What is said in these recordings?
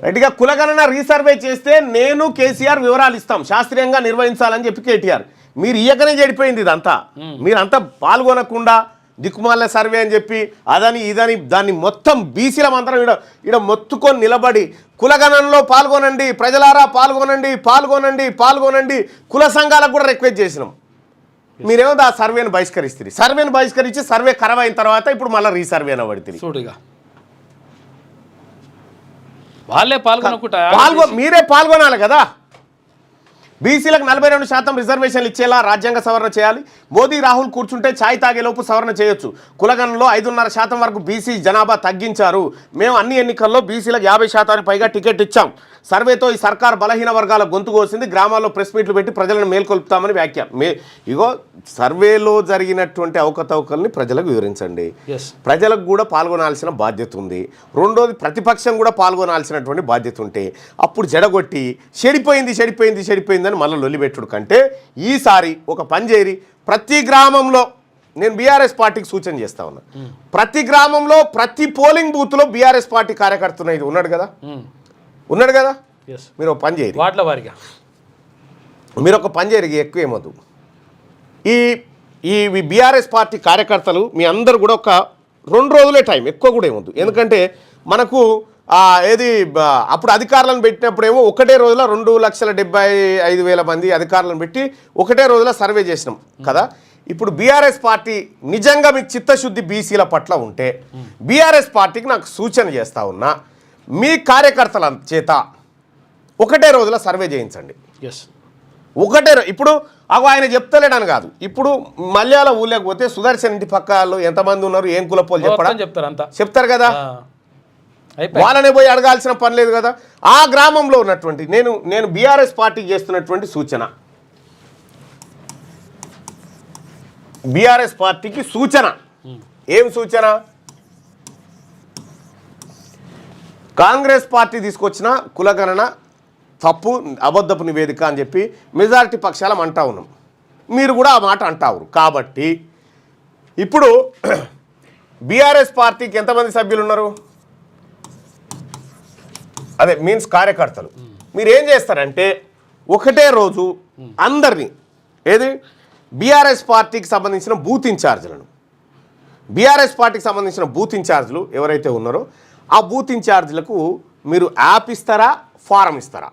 రైట్గా కులగణన రీసర్వే చేస్తే నేను కేసీఆర్ వివరాలు ఇస్తాం, శాస్త్రీయంగా నిర్వహించాలని చెప్పి కేటీఆర్. మీరు ఇయ్యకనే చెడిపోయింది ఇదంతా. మీరంతా పాల్గొనకుండా దిక్కుమాల సర్వే అని చెప్పి అదని ఇదని దాన్ని మొత్తం బీసీల మంత్రం ఈడ మొత్తుకొని నిలబడి కులగణనలో పాల్గొనండి, ప్రజలారా పాల్గొనండి, పాల్గొనండి, పాల్గొనండి, కుల సంఘాలకు కూడా రిక్వెస్ట్ చేసినాం. మీరేమో ఆ సర్వేను బహిష్కరిస్తుంది. సర్వేను బహిష్కరించి సర్వే ఖరాబ్ అయిన తర్వాత ఇప్పుడు మళ్ళీ రీసర్వే అనబడుతుంది. వాళ్ళే పాల్గొనకుండా మీరే పాల్గొనాలి కదా. బీసీలకు 42% రిజర్వేషన్లు ఇచ్చేలా రాజ్యాంగ సవరణ చేయాలి. మోదీ రాహుల్ కూర్చుంటే ఛాయ్ తాగేలోపు సవరణ చేయొచ్చు. కులగణనలో 5.5% వరకు బీసీ జనాభా తగ్గించారు. మేము అన్ని ఎన్నికల్లో బీసీలకు 50% పైగా టికెట్ ఇచ్చాం. సర్వేతో ఈ సర్కార్ బలహీన వర్గాల గొంతు కోసింది. గ్రామాల్లో ప్రెస్ మీట్లు పెట్టి ప్రజలను మేల్కొల్పుతామని వ్యాఖ్య. ఇగో సర్వేలో జరిగినటువంటి అవకతవకల్ని ప్రజలకు వివరించండి. ప్రజలకు కూడా పాల్గొనాల్సిన బాధ్యత ఉంది. రెండోది ప్రతిపక్షం కూడా పాల్గొనాల్సినటువంటి బాధ్యత ఉంటే అప్పుడు జడగొట్టి చెడిపోయింది అని మళ్ళీ లొల్లిపెట్టుడు కంటే ఈసారి ఒక పని చేయరి. ప్రతి గ్రామంలో నేను బీఆర్ఎస్ పార్టీకి సూచన చేస్తా ఉన్నా, ప్రతి గ్రామంలో ప్రతి పోలింగ్ బూత్లో బీఆర్ఎస్ పార్టీ కార్యకర్త ఇది ఉన్నాడు కదా. మీరు ఒక పని చేయరు, వాట్ల వారిగా మీరు ఒక పని చేయరు, ఎక్కువ ఏమొద్దు. ఈ బీఆర్ఎస్ పార్టీ కార్యకర్తలు మీ అందరు కూడా ఒక 2 రోజులే టైం, ఎక్కువ కూడా ఏమొద్దు. ఎందుకంటే మనకు అప్పుడు అధికారులను పెట్టినప్పుడేమో ఒకటే రోజులో 2,75,000 మంది అధికారులను పెట్టి ఒకటే రోజులో సర్వే చేసినాం కదా. ఇప్పుడు బీఆర్ఎస్ పార్టీ నిజంగా మీకు చిత్తశుద్ధి బీసీల పట్ల ఉంటే బీఆర్ఎస్ పార్టీకి నాకు సూచన చేస్తా ఉన్నా, మీ కార్యకర్తల చేత ఒకటే రోజులో సర్వే చేయించండి. ఇప్పుడు ఆయన చెప్తలేడని కాదు. ఇప్పుడు మల్యాల ఊళ్ళకి పోతే సుదర్శన్ ఇంటి పక్కలో ఎంతమంది ఉన్నారు, ఏం కులపోలు చెప్తారు కదా. వాళ్ళనే పోయి అడగాల్సిన పని లేదు కదా. ఆ గ్రామంలో ఉన్నటువంటి నేను బీఆర్ఎస్ పార్టీకి చేస్తున్నటువంటి సూచన, బీఆర్ఎస్ పార్టీకి సూచన, ఏం సూచన? కాంగ్రెస్ పార్టీ తీసుకొచ్చిన కులగణన తప్పు, అబద్ధపు నివేదిక అని చెప్పి మెజారిటీ పక్షాలం అంటా ఉన్నాం. మీరు కూడా ఆ మాట అంటారు. కాబట్టి ఇప్పుడు బీఆర్ఎస్ పార్టీకి ఎంతమంది సభ్యులు ఉన్నారు, అదే మీన్స్ కార్యకర్తలు. మీరు ఏం చేస్తారంటే ఒకటే రోజు అందరినీ బీఆర్ఎస్ పార్టీకి సంబంధించిన బూత్ ఇన్ఛార్జీలు ఎవరైతే ఉన్నారో ఆ బూత్ ఇన్ఛార్జీలకు మీరు యాప్ ఇస్తారా, ఫారం ఇస్తారా?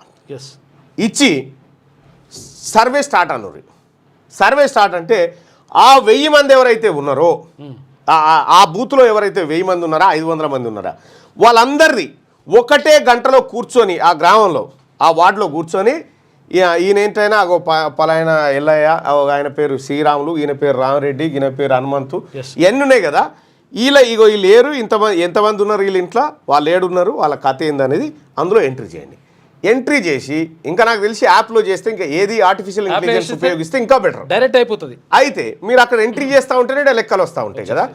ఇచ్చి సర్వే స్టార్ట్ అన్నారు. సర్వే స్టార్ట్ అంటే ఆ 1000 మంది ఎవరైతే ఉన్నారో, ఆ బూత్లో ఎవరైతే 1000 మంది ఉన్నారా, 500 మంది ఉన్నారా, వాళ్ళందరినీ ఒకటే గంటలో కూర్చొని ఆ గ్రామంలో ఆ వార్డులో కూర్చొని ఈయన ఏంటైనా పలాయన ఎల్లయ్య, ఆయన పేరు శ్రీరాములు, ఈయన పేరు రామరెడ్డి, ఈయన పేరు హనుమంతు, ఇవన్నీ ఉన్నాయి కదా. వీళ్ళు లేరు, ఎంతమంది ఉన్నారు వీళ్ళ ఇంట్లో, వాళ్ళు ఏడున్నారు, వాళ్ళ కథ ఏందనేది అందులో ఎంట్రీ చేయండి. ఎంట్రీ చేసి ఇంకా నాకు తెలిసి యాప్లో చేస్తే ఇంకా ఏది ఆర్టిఫిషియల్ ఇంటెలిజెన్స్ ఉపయోగిస్తే ఇంకా బెటర్, డైరెక్ట్ అయిపోతుంది. అయితే మీరు అక్కడ ఎంట్రీ చేస్తూ ఉంటేనే లెక్కలు వస్తూ ఉంటాయి కదా.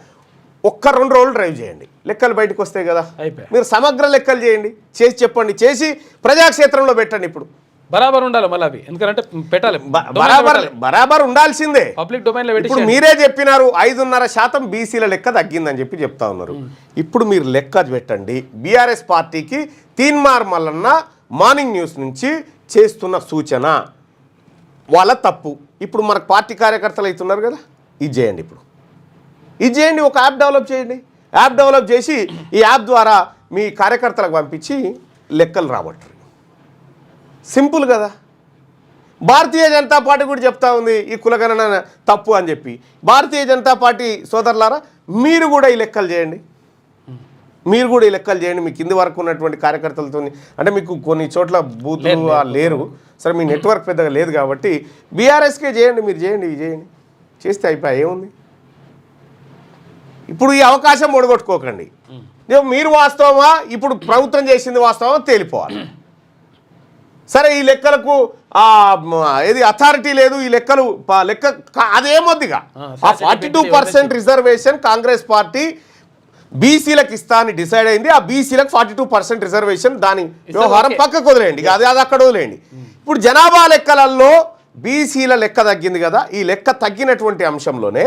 1-2 రోజులు డ్రైవ్ చేయండి, లెక్కలు బయటకు వస్తాయి కదా. మీరు సమగ్ర లెక్కలు చేయండి, చేసి చెప్పండి, చేసి ప్రజాక్షేత్రంలో పెట్టండి. ఇప్పుడు బరాబర్ ఉండాలి, మళ్ళీ అవి ఎందుకంటే పెట్టాలి, బరాబర్ ఉండాల్సిందే. పబ్లిక్ డొమైన్లో ఇప్పుడు మీరే చెప్పినారు 5.5% బీసీల లెక్క తగ్గిందని చెప్పి చెప్తా ఉన్నారు. ఇప్పుడు మీరు లెక్క పెట్టండి. బీఆర్ఎస్ పార్టీకి తీన్మార్ మల్లన్న మార్నింగ్ న్యూస్ నుంచి చేస్తున్న సూచన వాళ్ళ తప్పు. ఇప్పుడు మనకు పార్టీ కార్యకర్తలు అవుతున్నారు కదా, ఇది చేయండి. ఇప్పుడు ఇది చేయండి, ఒక యాప్ డెవలప్ చేయండి. యాప్ డెవలప్ చేసి ఈ యాప్ ద్వారా మీ కార్యకర్తలకు పంపించి లెక్కలు రాబట్టరు. సింపుల్ కదా. భారతీయ జనతా పార్టీ కూడా చెప్తా ఉంది ఈ కులగణన తప్పు అని చెప్పి. భారతీయ జనతా పార్టీ సోదరులారా, మీరు కూడా ఈ లెక్కలు చేయండి. మీ కింది వరకు ఉన్నటువంటి కార్యకర్తలతో, అంటే మీకు కొన్ని చోట్ల బూతులు లేరు సరే, మీ నెట్వర్క్ పెద్దగా లేదు కాబట్టి బీఆర్ఎస్కే చేయండి. మీరు చేయండి, ఇవి చేయండి, చేస్తే అయిపోయి ఏముంది. ఇప్పుడు ఈ అవకాశం ఒడగొట్టుకోకండి. మీరు వాస్తవమా, ఇప్పుడు ప్రభుత్వం చేసింది వాస్తవమా తేలిపోవాలి. సరే, ఈ లెక్కలకు అథారిటీ లేదు, ఈ లెక్క అదేమొద్దిగా 42% రిజర్వేషన్ కాంగ్రెస్ పార్టీ బీసీలకు ఇస్తా అని డిసైడ్ అయింది. ఆ బీసీలకు 42% రిజర్వేషన్, దాని వ్యవహారం పక్కకు వదిలేయండి, అది అక్కడ వదిలేయండి. ఇప్పుడు జనాభా లెక్కలలో బీసీల లెక్క తగ్గింది కదా. ఈ లెక్క తగ్గినటువంటి అంశంలోనే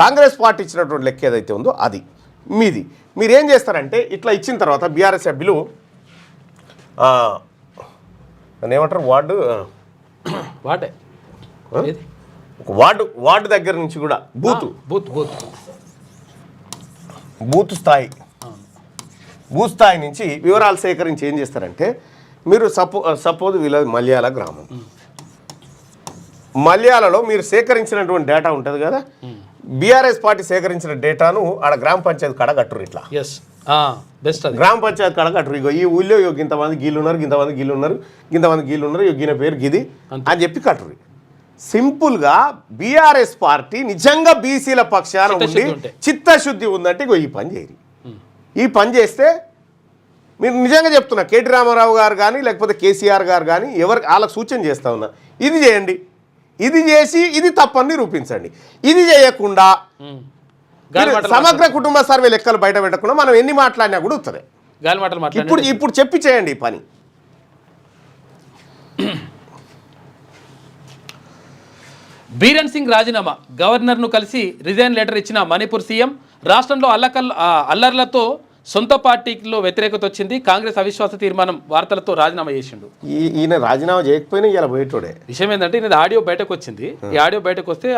కాంగ్రెస్ పార్టీ ఇచ్చినటువంటి లెక్క ఏదైతే ఉందో అది మీది. మీరేం చేస్తారంటే ఇట్లా ఇచ్చిన తర్వాత బీఆర్ఎస్ సభ్యులు దాన్ని ఏమంటారు వార్డు వాటే ఒక వార్డు దగ్గర నుంచి కూడా బూత్ స్థాయి భూస్థాయి నుంచి వివరాలు సేకరించి ఏం చేస్తారంటే మీరు సపోజ్ వీళ్ళ మల్యాల గ్రామం, మల్యాలలో మీరు సేకరించినటువంటి డేటా ఉంటుంది కదా, బీఆర్ఎస్ పార్టీ సేకరించిన డేటాను ఆడ గ్రామ పంచాయతీ కాడ కట్టురు. ఇట్లా గ్రామ పంచాయతీ కాడ కట్టురు. ఇగో ఈ ఊళ్ళో ఇంతమంది గీళ్ళు ఉన్నారు, ఇంతమంది గీళ్ళు ఉన్నారు, ఇంతమంది గీళ్ళు ఉన్నారు, గిన పేరు గిది అని చెప్పి కట్టురు. సింపుల్గా బీఆర్ఎస్ పార్టీ నిజంగా బీసీల పక్షాన ఉండి చిత్తశుద్ధి ఉందంటే ఇగో ఈ పని చేయరు. ఈ పని చేస్తే మీరు నిజంగా చెప్తున్నా, కేటీ రామారావు గారు కానీ లేకపోతే కేసీఆర్ గారు కానీ ఎవరికి వాళ్ళకి సూచన చేస్తా ఉన్నా, ఇది చేయండి, ఇది చేసి ఇది తప్పని నిరూపించండి. ఇది చేయకుండా సమగ్ర కుటుంబ సర్వే లెక్కలు బయట పెట్టకుండా మనం ఎన్ని మాట్లాడినా కూడా వస్తుంది. ఇప్పుడు చెప్పి చేయండి ఈ పని. బీరెన్ సింగ్ రాజీనామా, గవర్నర్ను కలిసి రిజైన్ లెటర్ ఇచ్చిన మణిపూర్ సీఎం. రాష్ట్రంలో అల్లర్లతో సొంత పార్టీలో వ్యతిరేకత వచ్చింది. కాంగ్రెస్ అవిశ్వాస తీర్మానం వార్తలతో రాజీనామా చేసిండు. ఈయన రాజీనామా చేయకపోయినా ఇలా బయటోడే. విషయం ఏంటంటే ఈయన ఆడియో బయటకు వచ్చింది. ఈ ఆడియో బయటకు వస్తే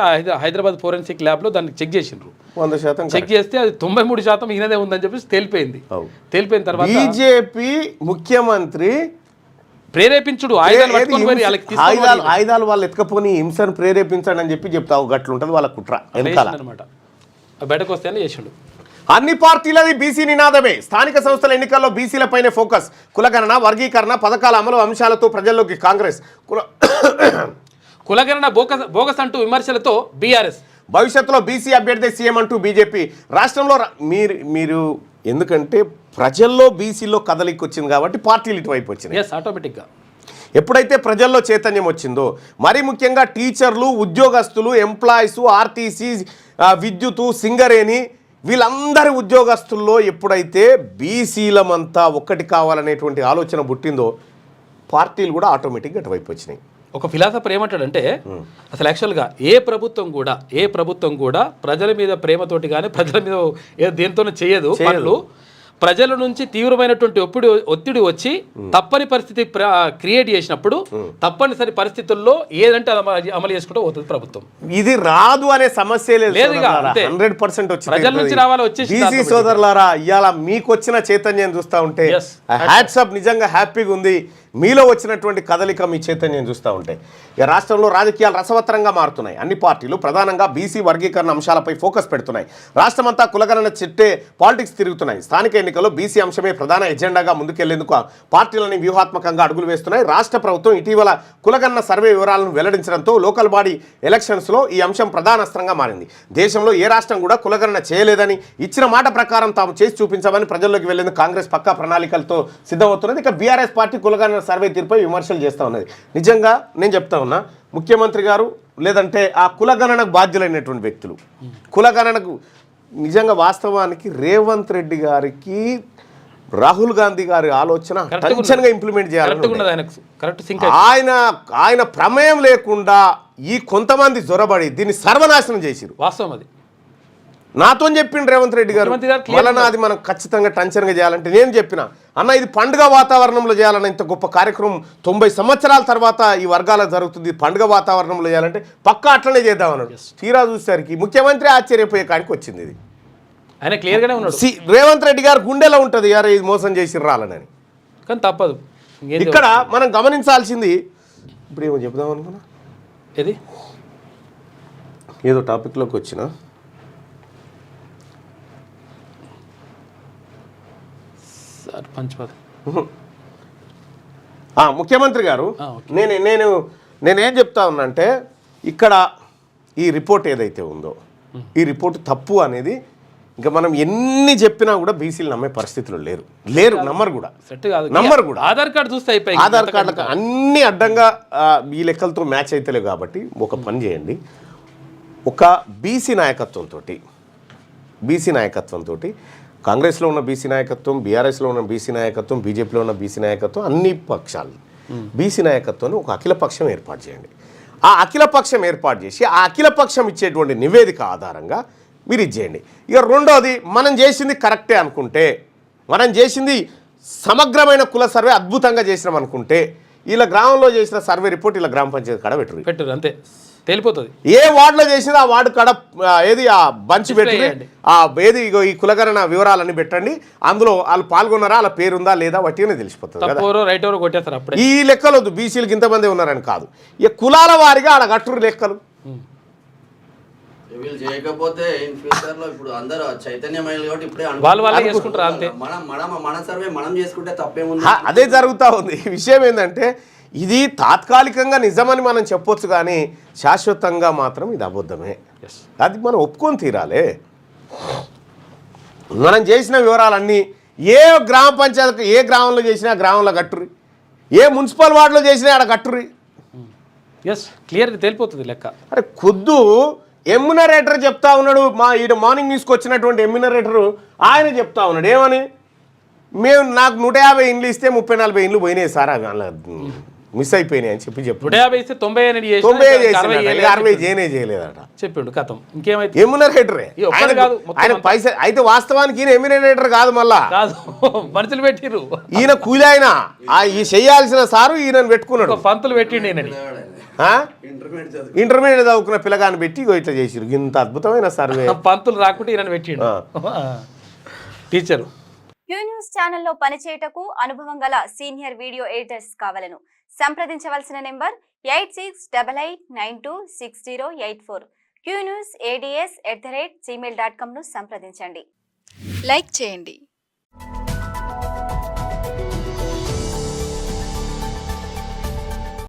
హైదరాబాద్ ఫోరెన్సిక్ ల్యాబ్లో దాన్ని చెక్ చేసిండ్రు. 100% చెక్ చేస్తే అది 93% ఈయనదే ఉందని చెప్పేసి తేలిపోయింది. తేలిపోయిన తర్వాత బీజేపీ ముఖ్యమంత్రి ప్రేరేపించుడు ఆయుధాలు వాళ్ళు ఎత్తుకపోని హింసను ప్రేరేపించండి అని చెప్పి చెప్తావు. గట్లుంటది వాళ్ళ కుట్ర అనమాట. బయటకు వస్తే చేసిండు. అన్ని పార్టీలది బీసీ నినాదమే. స్థానిక సంస్థల ఎన్నికల్లో బీసీలపైనే ఫోకస్. కులగణన, వర్గీకరణ, పథకాల అమలు అంశాలతో ప్రజల్లోకి కాంగ్రెస్. కులగణన బోగస్ అంటూ విమర్శలతో బీఆర్ఎస్. భవిష్యత్తులో బీసీ అభ్యర్థి సీఎం అంటూ బీజేపీ. రాష్ట్రంలో మీరు ఎందుకంటే ప్రజల్లో బీసీలో కదలికి వచ్చింది కాబట్టి పార్టీలు ఇటువైపు వచ్చినాయి ఆటోమేటిక్గా. ఎప్పుడైతే ప్రజల్లో చైతన్యం వచ్చిందో, మరీ ముఖ్యంగా టీచర్లు, ఉద్యోగస్తులు, ఎంప్లాయీసు, ఆర్టీసీ, విద్యుత్, సింగరేణి వీళ్ళందరి ఉద్యోగస్తుల్లో ఎప్పుడైతే బీసీలమంతా ఒక్కటి కావాలనేటువంటి ఆలోచన పుట్టిందో పార్టీలు కూడా ఆటోమేటిక్గా అటువైపు వచ్చినాయి. ఒక ఫిలాసఫర్ ఏమంటాడంటే అసలు యాక్చువల్గా ఏ ప్రభుత్వం కూడా ప్రజల మీద ప్రేమతోటి కానీ ప్రజల మీద దేనితోనే చేయదు పనులు. ప్రజల నుంచి తీవ్రమైనటువంటి ఒత్తిడి వచ్చి తప్పని పరిస్థితి క్రియేట్ చేసినప్పుడు తప్పనిసరి పరిస్థితుల్లో ఏదంటే అమలు చేసుకుంటూ పోతుంది ప్రభుత్వం. ఇది రాదు అనే సమస్య లేదు. 100% వచ్చి ప్రజల నుంచి రావాలి. వచ్చేసి సోదరులారా, ఇవాళ మీకు వచ్చిన చైతన్యం చూస్తూ ఉంటే హ్యాట్సాప్, నిజంగా హ్యాపీగా ఉంది. మీలో వచ్చినటువంటి కదలిక, మీ చైతన్యం చూస్తూ ఉంటే ఇక రాష్ట్రంలో రాజకీయాలు రసవత్తరంగా మారుతున్నాయి. అన్ని పార్టీలు ప్రధానంగా బీసీ వర్గీకరణ అంశాలపై ఫోకస్ పెడుతున్నాయి. రాష్ట్రమంతా కులగణన చుట్టే పాలిటిక్స్ తిరుగుతున్నాయి. స్థానిక ఎన్నికల్లో బీసీ అంశమే ప్రధాన ఎజెండాగా ముందుకెళ్లేందుకు పార్టీలని వ్యూహాత్మకంగా అడుగులు వేస్తున్నాయి. రాష్ట్ర ప్రభుత్వం ఇటీవల కులగణన సర్వే వివరాలను వెల్లడించడంతో లోకల్ బాడీ ఎలక్షన్స్లో ఈ అంశం ప్రధాన అస్త్రంగా మారింది. దేశంలో ఏ రాష్ట్రం కూడా కులగణన చేయలేదని, ఇచ్చిన మాట ప్రకారం తాము చేసి చూపించామని ప్రజల్లోకి వెళ్లేందుకు కాంగ్రెస్ పక్కా ప్రణాళికలతో సిద్ధమవుతున్నది. ఇక బీఆర్ఎస్ పార్టీ కులగణన సర్వే తీరుపై విమర్శలు చేస్తూ ఉన్నది. నిజంగా నేను చెప్తా ఉన్నా, ముఖ్యమంత్రి గారు లేదంటే ఆ కులగణనకు బాధ్యులైనటువంటి వ్యక్తులు, కులగణనకు నిజంగా వాస్తవానికి రేవంత్ రెడ్డి గారికి రాహుల్ గాంధీ గారి ఆలోచన టెన్షన్గా ఇంప్లిమెంట్ చేయాలి. ఆయన ప్రమేయం లేకుండా ఈ కొంతమంది జొరబడి దీన్ని సర్వనాశనం చేసిరు. వాస్తవం అది నాతో చెప్పిండు రేవంత్ రెడ్డి గారు. మళ్ళీ అది మనం ఖచ్చితంగా టెన్షన్గా చేయాలంటే నేను చెప్పిన అన్న, ఇది పండుగ వాతావరణంలో చేయాలన్న, ఇంత గొప్ప కార్యక్రమం 90 సంవత్సరాల తర్వాత ఈ వర్గాలకు జరుగుతుంది, పండుగ వాతావరణంలో చేయాలంటే పక్కా అట్లనే చేద్దామన్నాడు. తీరా చూసేసరికి ముఖ్యమంత్రి ఆశ్చర్యపోయే కాడికి వచ్చింది. ఇది ఆయన క్లియర్గానే ఉన్నాడు. రేవంత్ రెడ్డి గారు గుండెలో ఉంటుంది, యారే ఇది మోసం చేసి రాలని. కానీ తప్పదు. ఇక్కడ మనం గమనించాల్సింది, ఇప్పుడు ఏమో చెప్దాం అనుకున్నా, ఏదో టాపిక్లోకి వచ్చిన ముఖ్యమంత్రి గారు నేనేం చెప్తా ఉన్నా అంటే, ఇక్కడ ఈ రిపోర్ట్ ఏదైతే ఉందో ఈ రిపోర్ట్ తప్పు అనేది ఇంకా మనం ఎన్ని చెప్పినా కూడా బీసీలు నమ్మే పరిస్థితులు లేరు. నమ్మరు కూడా. ఆధార్ కార్డు చూస్తే అయిపోయి, ఆధార్ కార్డులకు అన్ని అడ్డంగా ఈ లెక్కలతో మ్యాచ్ అవుతలేవు. కాబట్టి ఒక పని చేయండి, ఒక బీసీ నాయకత్వంతో కాంగ్రెస్లో ఉన్న బీసీ నాయకత్వం, బీఆర్ఎస్లో ఉన్న బీసీ నాయకత్వం, బీజేపీలో ఉన్న బీసీ నాయకత్వం, అన్ని పక్షాలు బీసీ నాయకత్వాన్ని ఒక అఖిలపక్షం ఏర్పాటు చేయండి. ఆ అఖిలపక్షం ఏర్పాటు చేసి ఆ అఖిలపక్షం ఇచ్చేటువంటి నివేదిక ఆధారంగా మీరు ఇచ్చేయండి. ఇక రెండోది, మనం చేసింది కరెక్టే అనుకుంటే, మనం చేసింది సమగ్రమైన కుల సర్వే అద్భుతంగా చేసినాం అనుకుంటే ఇలా గ్రామంలో చేసిన సర్వే రిపోర్ట్ ఇలా గ్రామ పంచాయతీ కాడ పెట్టరు అంతే తేలిపోతుంది. ఏ వార్డులో చేసినా ఆ వార్డు కాడ ఏది ఆ బంచ్ పెట్టి ఏది ఈ కులగణన వివరాలన్నీ పెట్టండి, అందులో వాళ్ళు పాల్గొన్నారా, వాళ్ళ పేరుందా లేదా వట్టిగానే తెలిసిపోతుంది కదా. రైట్ ఎవరు కొట్టేస్తారు అప్పుడే. ఈ లెక్కలు వద్దు, బీసీలకు ఇంతమంది ఉన్నారని కాదు, ఇక కులాల వారిగా ఆడ గట్టురు లెక్కలు. వీళ్ళు చేయకపోతే ఇన్ ఫ్యూచర్ లో ఇప్పుడు అందరూ చైతన్యమైనది కాబట్టి ఇప్పుడే వాళ్ళు చేసుకుంటారు అంతే. మన సర్వే మనం చేసుకుంటే తప్పేముంది, అదే జరుగుతూ ఉంది. విషయం ఏంటంటే ఇది తాత్కాలికంగా నిజమని మనం చెప్పొచ్చు, కానీ శాశ్వతంగా మాత్రం ఇది అబద్ధమే. అది మనం ఒప్పుకొని తీరాలి. మనం చేసిన వివరాలన్నీ ఏ గ్రామ పంచాయతీ ఏ గ్రామంలో చేసినా గ్రామంలో కట్టుర్రి, ఏ మున్సిపల్ వార్డులో చేసినా ఆడ కట్టుర్రి. క్లియర్గా తెలిపోతుంది లెక్క. అరే ఖుద్దు ఎమ్యునరేటర్ చెప్తా ఉన్నాడు, మా ఈడ మార్నింగ్ న్యూస్కి వచ్చినటువంటి ఎమ్యునరేటరు ఆయన చెప్తా ఉన్నాడు ఏమని, నాకు 150 ఇండ్లు ఇస్తే 30-40 ఇండ్లు పోయినాయి సార్, అవి అలా మిస్ అయిపోయినాయి అని చెప్పి 150 ఇస్తే 90 60 చేయలేదట చెప్పిండు. కథం ఇంకేమైతే ఎమ్యునరేటరే ఆయన పైసా అయితే వాస్తవానికి ఈయన ఎమ్యునరేటర్ కాదు, మళ్ళా కాదు మనుషులు పెట్టిరు, ఈయన కూలి ఆయన ఈ చెయ్యాల్సిన సారు ఈయన పెట్టుకున్నాడు, పంతులు పెట్టిండు ఈయనని. ఇంటర్మీడియట్ చదువుకున్న పిల్లగాని పెట్టి ఇట్లా చేసిరు. ఇంత అద్భుతమైన సర్వే పంతులు రాకుంటే ఈయన పెట్టిండు టీచరు. క్యూ న్యూస్ ఛానల్లో పనిచేయటకు అనుభవం గల సీనియర్ వీడియో ఎడిటర్స్ కావాలను సంప్రదించవలసిన నెంబర్ 8688926084. qnewsads@gmail.com ను సంప్రదించండి. లైక్ చేయండి.